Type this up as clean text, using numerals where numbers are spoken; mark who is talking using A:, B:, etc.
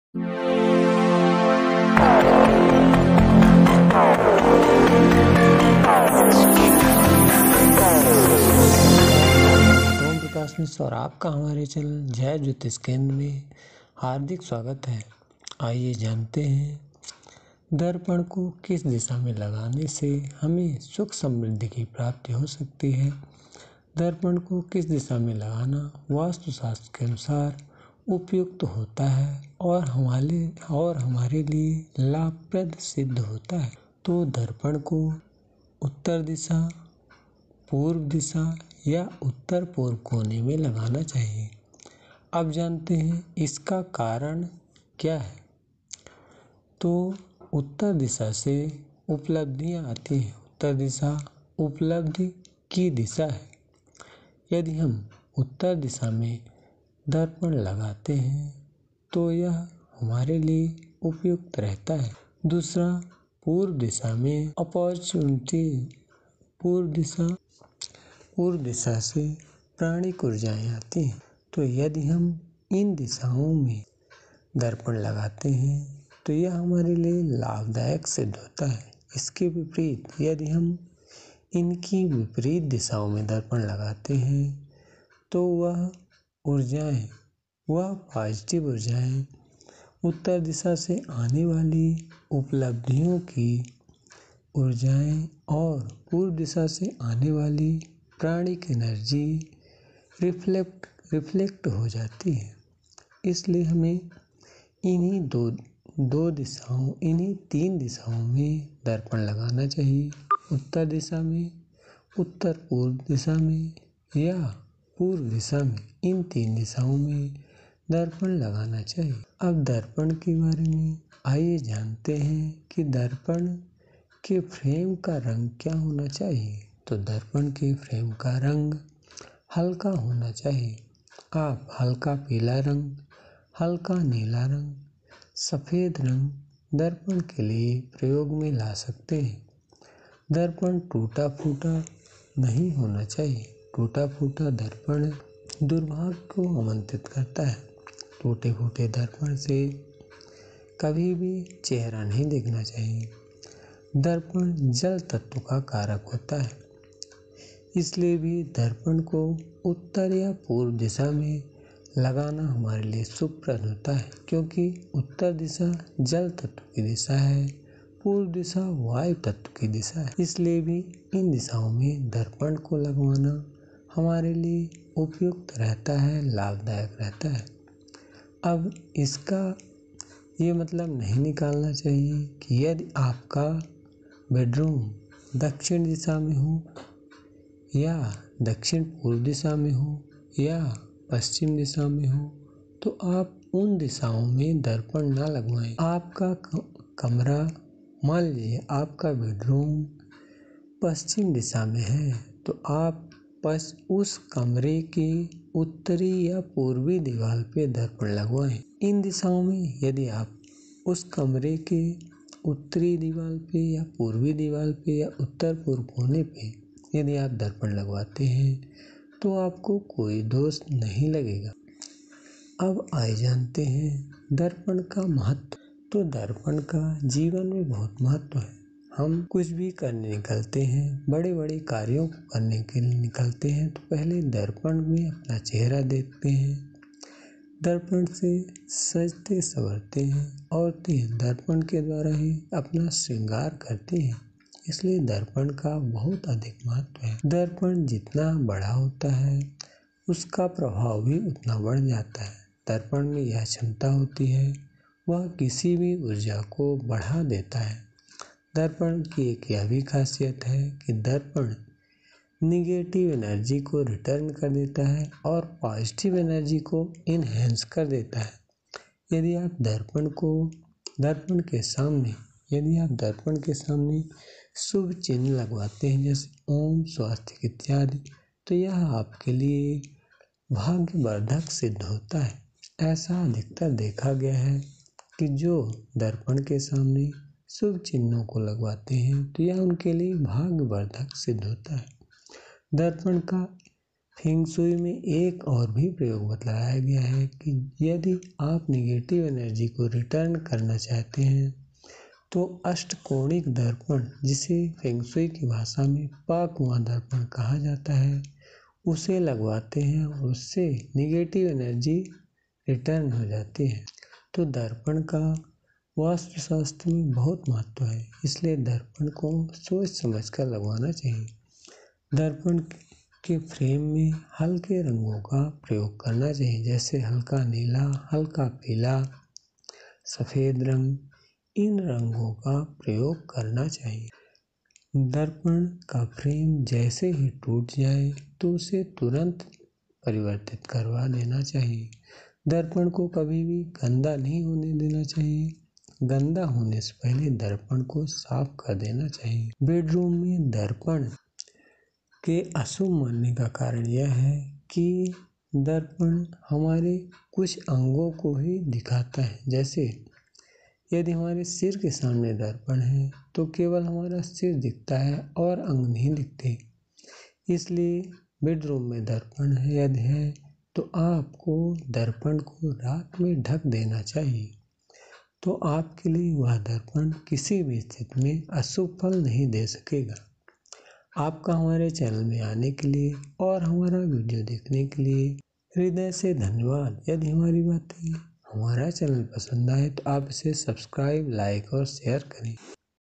A: ओम प्रकाश मिश्र और आपका हमारे चैनल जय ज्योतिष केंद्र में हार्दिक स्वागत है। आइए जानते हैं दर्पण को किस दिशा में लगाने से हमें सुख समृद्धि की प्राप्ति हो सकती है। दर्पण को किस दिशा में लगाना वास्तुशास्त्र के अनुसार उपयुक्त होता है और हमारे लिए लाभप्रद सिद्ध होता है। तो दर्पण को उत्तर दिशा, पूर्व दिशा या उत्तर पूर्व कोने में लगाना चाहिए। अब जानते हैं इसका कारण क्या है। तो उत्तर दिशा से उपलब्धियां आती हैं। उत्तर दिशा उपलब्धि की दिशा है। यदि हम उत्तर दिशा में दर्पण लगाते हैं तो यह हमारे लिए उपयुक्त रहता है। दूसरा, पूर्व दिशा में अपॉर्चुनिटी, पूर्व दिशा से प्राणिक ऊर्जाएं आती हैं। तो यदि हम इन दिशाओं में दर्पण लगाते हैं तो यह हमारे लिए लाभदायक सिद्ध होता है। इसके विपरीत यदि हम इनकी विपरीत दिशाओं में दर्पण लगाते हैं तो वह पॉजिटिव ऊर्जाएं, उत्तर दिशा से आने वाली उपलब्धियों की ऊर्जाएं और पूर्व दिशा से आने वाली प्राणिक एनर्जी रिफ्लेक्ट हो जाती है। इसलिए हमें इन्हीं तीन दिशाओं में दर्पण लगाना चाहिए। उत्तर दिशा में, उत्तर पूर्व दिशा में या पूर्व दिशा में। इन तीन दिशाओं में दर्पण लगाना चाहिए। अब दर्पण के बारे में आइए जानते हैं कि दर्पण के फ्रेम का रंग क्या होना चाहिए। तो दर्पण के फ्रेम का रंग हल्का होना चाहिए। आप हल्का पीला रंग, हल्का नीला रंग, सफ़ेद रंग दर्पण के लिए प्रयोग में ला सकते हैं। दर्पण टूटा फूटा नहीं होना चाहिए। टूटा फूटा दर्पण दुर्भाग्य को आमंत्रित करता है। टूटे फूटे दर्पण से कभी भी चेहरा नहीं देखना चाहिए। दर्पण जल तत्व का कारक होता है। इसलिए भी दर्पण को उत्तर या पूर्व दिशा में लगाना हमारे लिए शुभप्रद होता है, क्योंकि उत्तर दिशा जल तत्व की दिशा है, पूर्व दिशा वायु तत्व की दिशा है। इसलिए भी इन दिशाओं में दर्पण को लगवाना हमारे लिए उपयुक्त रहता है, लाभदायक रहता है। अब इसका ये मतलब नहीं निकालना चाहिए कि यदि आपका बेडरूम दक्षिण दिशा में हो या दक्षिण पूर्व दिशा में हो या पश्चिम दिशा में हो तो आप उन दिशाओं में दर्पण ना लगवाएं। आपका कमरा, मान लीजिए आपका बेडरूम पश्चिम दिशा में है तो आप बस उस कमरे की उत्तरी या पूर्वी दीवार पे दर्पण लगवाएं। इन दिशाओं में यदि आप उस कमरे के उत्तरी दीवार पे या पूर्वी दीवार पे या उत्तर पूर्व कोने पे यदि आप दर्पण लगवाते हैं तो आपको कोई दोष नहीं लगेगा। अब आइए जानते हैं दर्पण का महत्व। तो दर्पण का जीवन में बहुत महत्व है। हम कुछ भी करने निकलते हैं, बड़े बड़े कार्यों को करने के लिए निकलते हैं तो पहले दर्पण में अपना चेहरा देखते हैं। दर्पण से सजते संवरते हैं। औरतें दर्पण के द्वारा ही अपना श्रृंगार करती हैं। इसलिए दर्पण का बहुत अधिक महत्व है। दर्पण जितना बड़ा होता है उसका प्रभाव भी उतना बढ़ जाता है। दर्पण में यह क्षमता होती है, वह किसी भी ऊर्जा को बढ़ा देता है। दर्पण की एक यह भी खासियत है कि दर्पण निगेटिव एनर्जी को रिटर्न कर देता है और पॉजिटिव एनर्जी को इनहेंस कर देता है। यदि आप दर्पण के सामने शुभ चिन्ह लगवाते हैं, जैसे ओम, स्वास्तिक इत्यादि, तो यह आपके लिए भाग्यवर्धक सिद्ध होता है। ऐसा अधिकतर देखा गया है कि जो दर्पण के सामने शुभ चिन्हों को लगवाते हैं तो यह उनके लिए भाग्यवर्धक सिद्ध होता है। दर्पण का फेंग शुई में एक और भी प्रयोग बतलाया गया है कि यदि आप नेगेटिव एनर्जी को रिटर्न करना चाहते हैं तो अष्टकोणिक दर्पण, जिसे फेंग शुई की भाषा में पाककुआं दर्पण कहा जाता है, उसे लगवाते हैं और उससे नेगेटिव एनर्जी रिटर्न हो जाती है। तो दर्पण का वास्तुशास्त्र में बहुत महत्व है, इसलिए दर्पण को सोच समझ कर लगवाना चाहिए। दर्पण के फ्रेम में हल्के रंगों का प्रयोग करना चाहिए, जैसे हल्का नीला, हल्का पीला, सफ़ेद रंग। इन रंगों का प्रयोग करना चाहिए। दर्पण का फ्रेम जैसे ही टूट जाए तो उसे तुरंत परिवर्तित करवा देना चाहिए। दर्पण को कभी भी गंदा नहीं होने देना चाहिए। गंदा होने से पहले दर्पण को साफ कर देना चाहिए। बेडरूम में दर्पण के अशुभ मानने का कारण यह है कि दर्पण हमारे कुछ अंगों को ही दिखाता है। जैसे यदि हमारे सिर के सामने दर्पण है तो केवल हमारा सिर दिखता है और अंग नहीं दिखते। इसलिए बेडरूम में दर्पण यदि है तो आपको दर्पण को रात में ढक देना चाहिए, तो आपके लिए वह दर्पण किसी भी स्थिति में अशुभ फल नहीं दे सकेगा। आपका हमारे चैनल में आने के लिए और हमारा वीडियो देखने के लिए हृदय से धन्यवाद। यदि हमारी बातें हमारा चैनल पसंद आए तो आप इसे सब्सक्राइब, लाइक और शेयर करें।